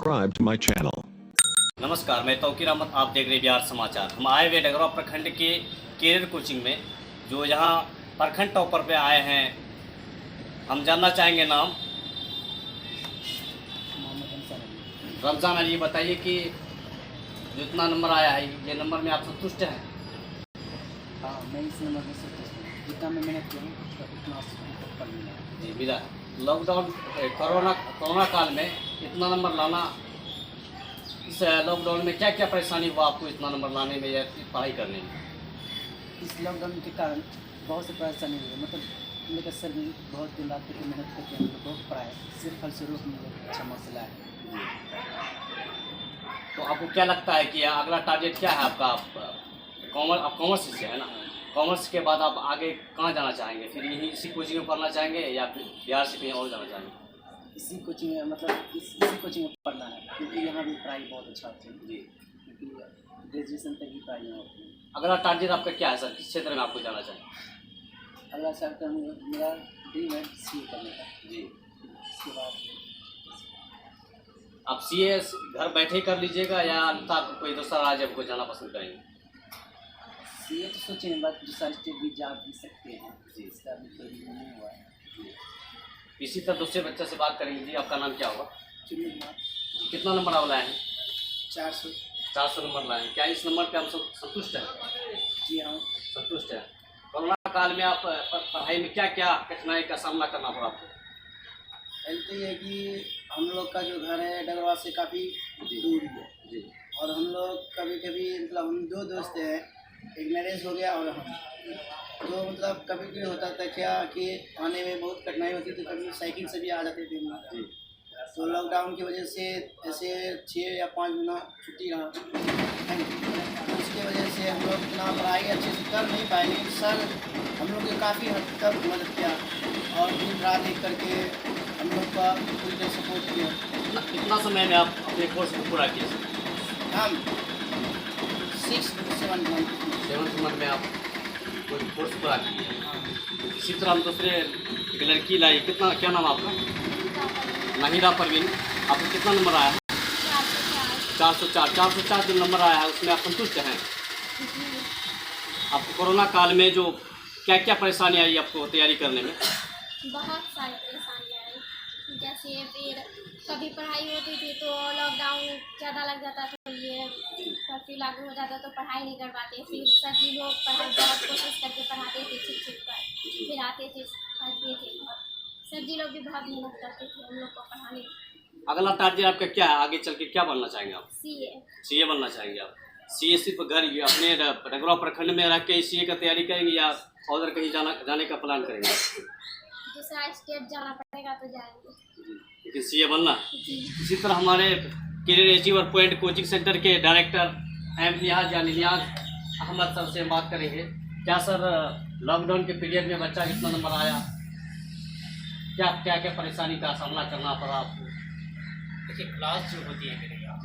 subscribe to my channel. नमस्कार, मैं तौकीर अहमद, आप देख रहे हैं बिहार समाचार। हम आए हुए डगरवा प्रखंड के कैरियर कोचिंग में, जो यहाँ प्रखंड टॉपर पे आए हैं। हम जानना चाहेंगे नाम। रमज़ान अली, बताइए कि जितना नंबर आया है, ये नंबर में आप संतुष्ट हैं? हाँ, मैं इस नंबर में संतुष्ट हूँ। जितना मैं मेहनत किया हूँ उतना पढ़ मिला है। जी, मिला है। लॉकडाउन कोरोना काल में इतना नंबर लाना, इस लॉकडाउन में क्या क्या परेशानी हुआ आपको इतना नंबर लाने में या पढ़ाई करने में? इस लॉकडाउन के कारण बहुत से परेशानी हुई, मतलब मेरे सर भी बहुत दिन रात करके मेहनत करके हम लोग बहुत पढ़ाए, सिर्फ फलस्वरूप में अच्छा मसला है। तो आपको क्या लगता है कि अगला टारगेट क्या है आपका? आप कॉमर्स से है ना? कॉमर्स के बाद आप आगे कहाँ जाना चाहेंगे? फिर यही इसी कोचिंग में पढ़ना चाहेंगे या फिर बिहार से कहीं और जाना चाहेंगे? इसी कोचिंग में, मतलब इसी कोचिंग में पढ़ना है, क्योंकि यहाँ भी पढ़ाई बहुत अच्छा होती है। जी, क्योंकि ग्रेजुएशन तक की पढ़ाई यहाँ होती है। अगला टारगेट आपका क्या है सर? किस क्षेत्र में आपको जाना चाहेंगे? अगला साल का मेरा ड्रीम है CA करने का। जी, इसके बाद आप CA घर बैठे ही कर लीजिएगा या आप कोई दूसरा राज्य आपको जाना पसंद करेंगे? CA तो सोचे नहीं, बात दूसरा स्टेट भी जा भी सकते हैं। जी, इसका अभी कोई नहीं हुआ है। इसी तरह दूसरे बच्चे से बात करेंगे। जी, आपका नाम क्या होगा? चुनिए कुमार, कितना नंबर आप लाए हैं? 400। 400 नंबर लाए हैं। क्या इस नंबर पे हम सब संतुष्ट हैं? जी हाँ, संतुष्ट है। कोरोना काल में आप पढ़ाई में क्या क्या कठिनाई का सामना करना पड़ा आपको? पहले तो ये है कि हम लोग का जो घर है डगरवा से काफ़ी दूर है। जी, और हम लोग कभी कभी, मतलब हम 2 दोस्त हैं, एक मैरिज हो गया और हम, तो मतलब कभी कभी होता था क्या कि आने में बहुत कठिनाई होती थी, कभी साइकिल से भी आ जाते थे हम लोग। जी, तो लॉकडाउन की वजह से ऐसे 6 या 5 महीना छुट्टी रहा, तो उसकी वजह से हम लोग इतना पढ़ाई अच्छे से कर नहीं पाए, लेकिन सर हम लोग ने काफ़ी हद तक मदद किया और दिन रात एक करके हम लोग का पूरी तरह सपोर्ट किया। कितना समय में आप अपने कोर्स को पूरा किए? हम 6-7 मंथ। 7th मंथ में आप कोई कोर्स पूरा किए। इसी तरह हम दूसरे एक लड़की लाई। कितना, क्या नाम आपका? नाहिदा परवीन। आपको कितना नंबर आया है? 404 जो नंबर आया है उसमें आप संतुष्ट हैं? आपको कोरोना काल में जो क्या क्या परेशानी आई आपको तैयारी करने में? बहुत सारी परेशानियाँ आई। जैसे फिर कभी पढ़ाई होती थी तो लॉकडाउन ज़्यादा लग जाता, तो ये कर्फ्यू लागू हो जाता तो पढ़ाई नहीं कर पाते। फिर सर जी लोग पढ़ाई बहुत कोशिश करके पढ़ाते थे, छिप कर फिर आते थे, पढ़ते थे। और सर जी लोग भी बहुत मेहनत करते थे हम लोग को पढ़ाने में। अगला टारगेट आपका क्या है? आगे चल के क्या बनना चाहेंगे आप? CA। बनना चाहेंगे आप? CA सिर्फ घर अपने डगरवा प्रखंड में रह के CA का तैयारी करेंगे या उधर कहीं जाने का प्लान करेंगे? दूसरा स्टेट जाना पड़ेगा तो जाएंगे। लेकिन CA बनना। जी। इसी तरह हमारे career achiever point coaching centre के डायरेक्टर नियाज अहमद सर से बात करेंगे। क्या सर, लॉकडाउन के पीरियड में बच्चा कितना नंबर आया? क्या क्या क्या परेशानी का सामना करना पड़ा आपको? देखिए, क्लास जो होती है मेरे यहाँ,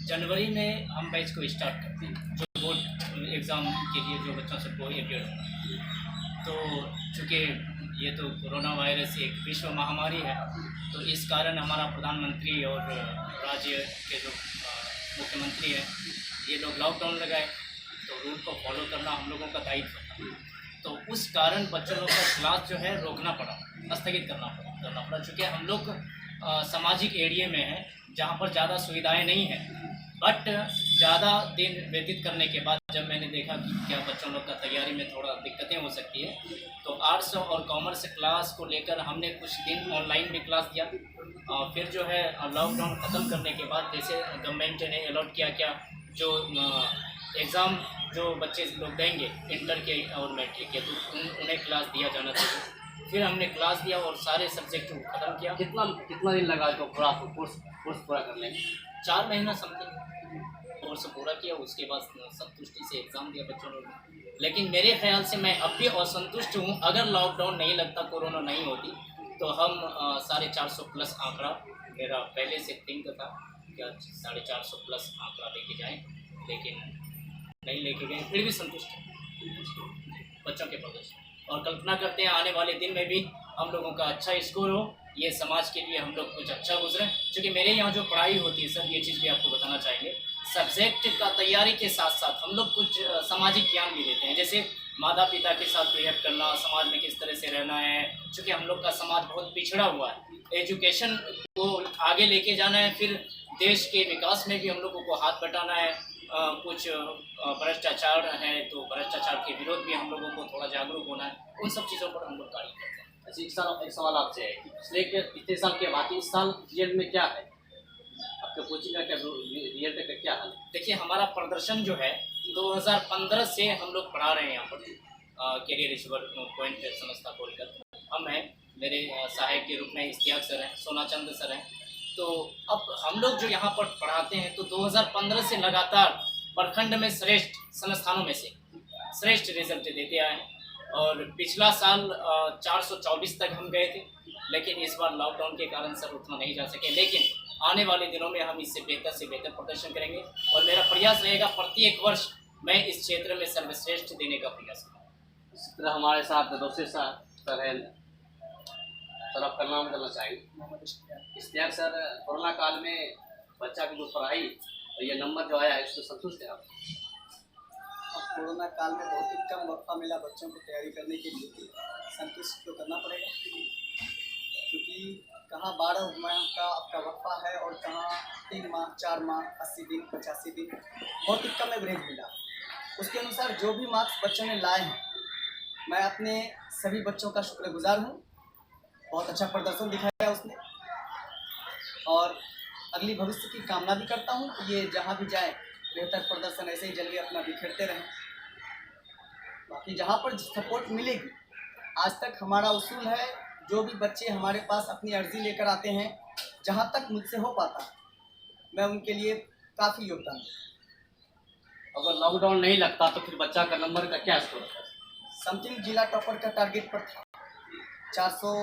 जनवरी में हम बैच को स्टार्ट करते हैं, जो बोर्ड एग्ज़ाम के लिए जो बच्चों सबको एपियर होना। तो चूँकि ये तो कोरोना वायरस एक विश्व महामारी है, तो इस कारण हमारा प्रधानमंत्री और राज्य के जो मुख्यमंत्री हैं, ये लोग लॉकडाउन लगाए, तो रूल को फॉलो करना हम लोगों का दायित्व था। तो उस कारण बच्चों लोग का क्लास जो है रोकना पड़ा, स्थगित करना पड़ा, चूँकि हम लोग सामाजिक एरिया में हैं जहाँ पर ज़्यादा सुविधाएं नहीं हैं। बट ज़्यादा दिन व्यतीत करने के बाद जब मैंने देखा कि क्या बच्चों लोग का तैयारी में थोड़ा दिक्कतें हो सकती है, तो आर्ट्स और कॉमर्स क्लास को लेकर हमने कुछ दिन ऑनलाइन भी क्लास दिया। फिर जो है लॉकडाउन ख़त्म करने के बाद जैसे गवर्नमेंट ने अलॉट किया क्या जो एग्ज़ाम जो बच्चे लोग देंगे इंटर के और मैट्रिक के, तो उन्हें क्लास दिया जाना चाहिए। फिर हमने क्लास दिया और सारे सब्जेक्ट को ख़त्म किया। कितना दिन लगा इसको पूरा कोर्स पूरा करने में? 4 महीना समथिंग कोर्स पूरा किया। उसके बाद संतुष्टि से एग्ज़ाम दिया बच्चों ने। लेकिन मेरे ख्याल से मैं अब भी असंतुष्ट हूँ। अगर लॉकडाउन नहीं लगता, कोरोना नहीं होती, तो हम 450 प्लस आंकड़ा मेरा पहले से थिंक था, क्या 450 प्लस आंकड़ा लेके जाएँ, लेकिन नहीं लेके गए। फिर भी संतुष्ट हैं बच्चों के प्रदर्शन, और कल्पना करते हैं आने वाले दिन में भी हम लोगों का अच्छा स्कोर हो ये समाज के लिए हम लोग कुछ अच्छा गुजरें। क्योंकि मेरे यहाँ जो पढ़ाई होती है सर, ये चीज़ भी आपको बताना चाहेंगे, सब्जेक्ट का तैयारी के साथ साथ हम लोग कुछ सामाजिक ज्ञान भी देते हैं, जैसे माता पिता के साथ बिहेव करना, समाज में किस तरह से रहना है। क्योंकि हम लोग का समाज बहुत पिछड़ा हुआ है, एजुकेशन को आगे लेके जाना है, फिर देश के विकास में भी हम लोगों को हाथ बटाना है। कुछ भ्रष्टाचार है तो भ्रष्टाचार के विरोध भी हम लोगों को थोड़ा जागरूक होना है। उन सब चीज़ों पर हम लोग कार्य करते हैं। अच्छा, एक सवाल आपसे है कि पिछले साल के बाद इस साल रिजल्ट में क्या है, आपके कोचिंग का क्या रिजल्ट का क्या हाल है? देखिए, हमारा प्रदर्शन जो है 2015 से हम लोग पढ़ा रहे हैं यहाँ पर कैरियर रिसीवर पॉइंट संस्था खोलकर। हम हैं, मेरे सहायक के रूप में इश्तियाक सर हैं, सोना चंद सर हैं। तो अब हम लोग जो यहाँ पर पढ़ाते हैं तो 2015 से लगातार प्रखंड में श्रेष्ठ संस्थानों में से श्रेष्ठ रिजल्ट देते आए हैं। और पिछला साल 424 तक हम गए थे, लेकिन इस बार लॉकडाउन के कारण सर उतना नहीं जा सके। लेकिन आने वाले दिनों में हम इससे बेहतर से बेहतर प्रदर्शन करेंगे और मेरा प्रयास रहेगा प्रत्येक वर्ष मैं इस क्षेत्र में सर्वश्रेष्ठ देने का प्रयास करूँगा। इस तरह हमारे साथ दूसरे सर हैं, सर आपका नाम करना चाहिए। इश्तियाक सर, कोरोना काल में बच्चा की जो पढ़ाई और ये नंबर जो आया है उससे संतुष्ट है आप? अब कोरोना काल में बहुत ही कम वक्फा मिला बच्चों को तैयारी करने के लिए, संतुष्ट तो करना पड़ेगा, क्योंकि कहाँ 12 माह का आपका वक्फा है और कहाँ 3 माह, 4 माह, 80 दिन, 85 दिन, बहुत ही कम एवरेज मिला। उसके अनुसार जो भी मार्क्स बच्चों ने लाए हैं, मैं अपने सभी बच्चों का शुक्रगुजार हूँ। बहुत अच्छा प्रदर्शन दिखाया उसने और अगली भविष्य की कामना भी करता हूँ कि ये जहाँ भी जाए बेहतर प्रदर्शन ऐसे ही जल्दी अपना बिखेरते रहें। बाकी जहाँ पर सपोर्ट मिलेगी, आज तक हमारा उसूल है, जो भी बच्चे हमारे पास अपनी अर्जी लेकर आते हैं, जहाँ तक मुझसे हो पाता मैं उनके लिए काफ़ी योगदान दूँ। अगर लॉकडाउन नहीं लगता तो फिर बच्चा का नंबर का क्या स्कोर है? समथिंग जिला टॉपर का टारगेट पर था 400,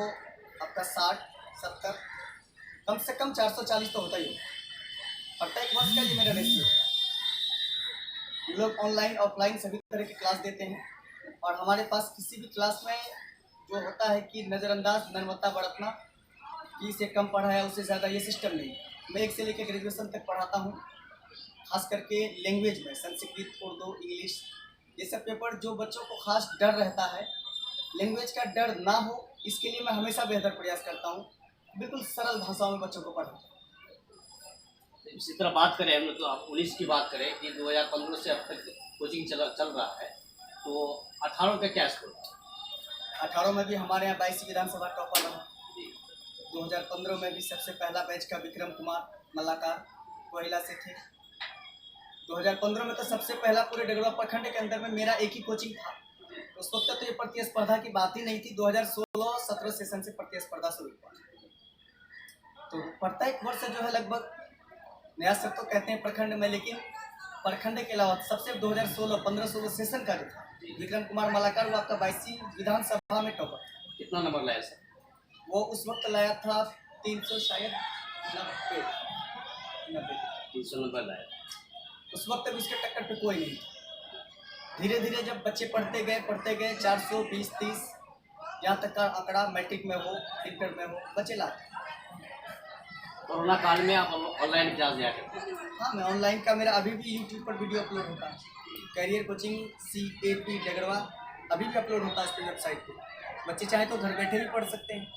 आपका 60, 70, कम से कम 440 तो होता ही होगा। प्रत्येक वर्ष का ये मेरा रेशियो है। हम लोग ऑनलाइन ऑफलाइन सभी तरह की क्लास देते हैं और हमारे पास किसी भी क्लास में जो होता है कि नज़रअंदाज नर्मता बरतना कि इसे कम पढ़ा है उससे ज़्यादा, ये सिस्टम नहीं है। मैं 1 से लेकर ग्रेजुएशन तक पढ़ाता हूँ, खास करके लैंग्वेज में संस्कृत, उर्दू, इंग्लिश, ये सब पेपर जो बच्चों को खास डर रहता है, लैंग्वेज का डर ना हो, इसके लिए मैं हमेशा बेहतर प्रयास करता हूँ, बिल्कुल सरल भाषाओं में बच्चों को पढ़ाता हूँ। इसी तरह बात करें हम लोग, तो आप 19 की बात करें कि 2015 से अब तक कोचिंग चल रहा है, तो 18 का क्या स्कोर है? 18 में भी हमारे यहाँ 22 विधानसभा टॉपर रहा। 2015 में भी सबसे पहला बैच का विक्रम कुमार मल्लाकार कोयला से थे। 2015 में तो सबसे पहला पूरे डगरवा प्रखंड के अंदर में मेरा एक ही कोचिंग था। उस वक्त तो ये प्रतिस्पर्धा की बात ही नहीं थी। 2016-17 सेशन से प्रतिस्पर्धा शुरू हुआ। तो प्रत्येक वर्ष जो है लगभग नया सब तो कहते हैं प्रखंड में, लेकिन प्रखंड के अलावा सबसे 2016-15-16 सेशन का जो था विक्रम कुमार मलाकर, वो आपका 22 विधानसभा में टॉपर। कितना नंबर लाया सर? वो उस वक्त लाया था 300 शायद 90 300 नंबर लाया। उस वक्त भी उसके टक्कर पे कोई नहीं था। धीरे धीरे जब बच्चे पढ़ते गए 420-30 यहाँ तक का आंकड़ा मैट्रिक में हो, इंटर में हो, बच्चे लाते। कोरोना काल में आप ऑनलाइन क्लास दिया करते हैं? हाँ, मैं ऑनलाइन का मेरा अभी भी यूट्यूब पर वीडियो अपलोड होता है। कैरियर कोचिंग CAP डगरवा अभी भी अपलोड होता है इस वेबसाइट पे। बच्चे चाहे तो घर बैठे भी पढ़ सकते हैं।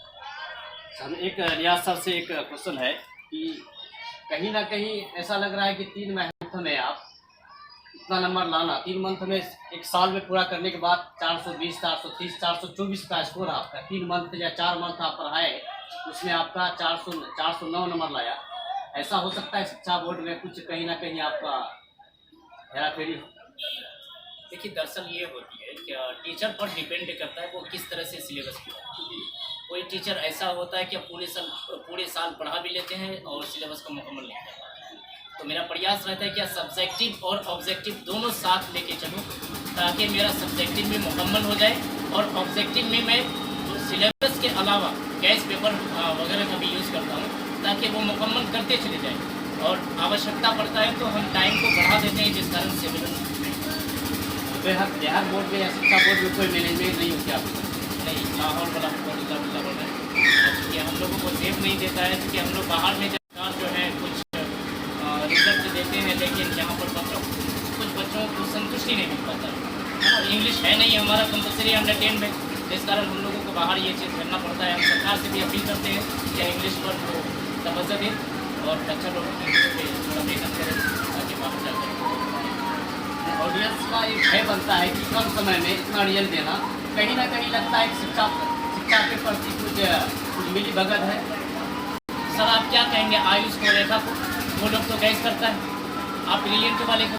हम एक रियाज सर से एक क्वेश्चन है कि कहीं ना कहीं ऐसा लग रहा है कि 3 मंथ में आप इतना नंबर लाना, 3 मंथ में एक साल में पूरा करने के बाद 420, 430, 424 का स्कोर आपका 3 मंथ या 4 मंथ आप पढ़ाए, उसमें आपका 409 नंबर लाया। ऐसा हो सकता है शिक्षा बोर्ड में कुछ कहीं ना कहीं आपका हेराफेरी? देखिए, दरअसल ये होती है कि टीचर पर डिपेंड करता है वो किस तरह से सिलेबस की। कोई टीचर ऐसा होता है कि पूरे साल पढ़ा भी लेते हैं और सिलेबस को मुकम्मल नहीं कर पाते। तो मेरा प्रयास रहता है कि सब्जेक्टिव और ऑब्जेक्टिव दोनों साथ लेके चलूँ, ताकि मेरा सब्जेक्टिव भी मुकम्मल हो जाए और ऑब्जेक्टिव में मैं सिलेबस के अलावा गैस पेपर वगैरह का भी यूज़ करता हूँ, ताकि वो मुकम्मल करते चले जाएँ। और आवश्यकता पड़ता है तो हम टाइम को बढ़ा देते हैं, जिस कारण सिलेबस बिहार बोर्ड में या शिक्षा बोर्ड में कोई मैनेजमेंट नहीं होती आपको? नहीं, माहौल बड़ा बढ़ रहा है। क्योंकि हम लोगों को सेफ नहीं देता है, क्योंकि हम लोग बाहर में सरकार जो है कुछ रिजल्ट देते हैं, लेकिन यहाँ पर कुछ बच्चों को संतुष्टि नहीं मिल पाता है। और इंग्लिश है नहीं हमारा कंपलसरी अंडर 10 में, जिस कारण हम लोगों को बाहर ये चीज़ करना पड़ता है। हम सरकार से भी अपील करते हैं कि इंग्लिश पर वो तवज्जो दें और बच्चा लोग इंग्लिश पे थोड़ा मेहनत करें ताकि बाहर जाकर। ऑडियंस का एक भय बनता है कि कम समय में इतना रिजल्ट देना, कहीं ना कहीं लगता है कि शिक्षा के प्रति कुछ मिली भगत है। सर आप क्या कहेंगे आयुष को, रेखा को? वो लोग तो गैस करता है, आप ब्रिलियंट वाले को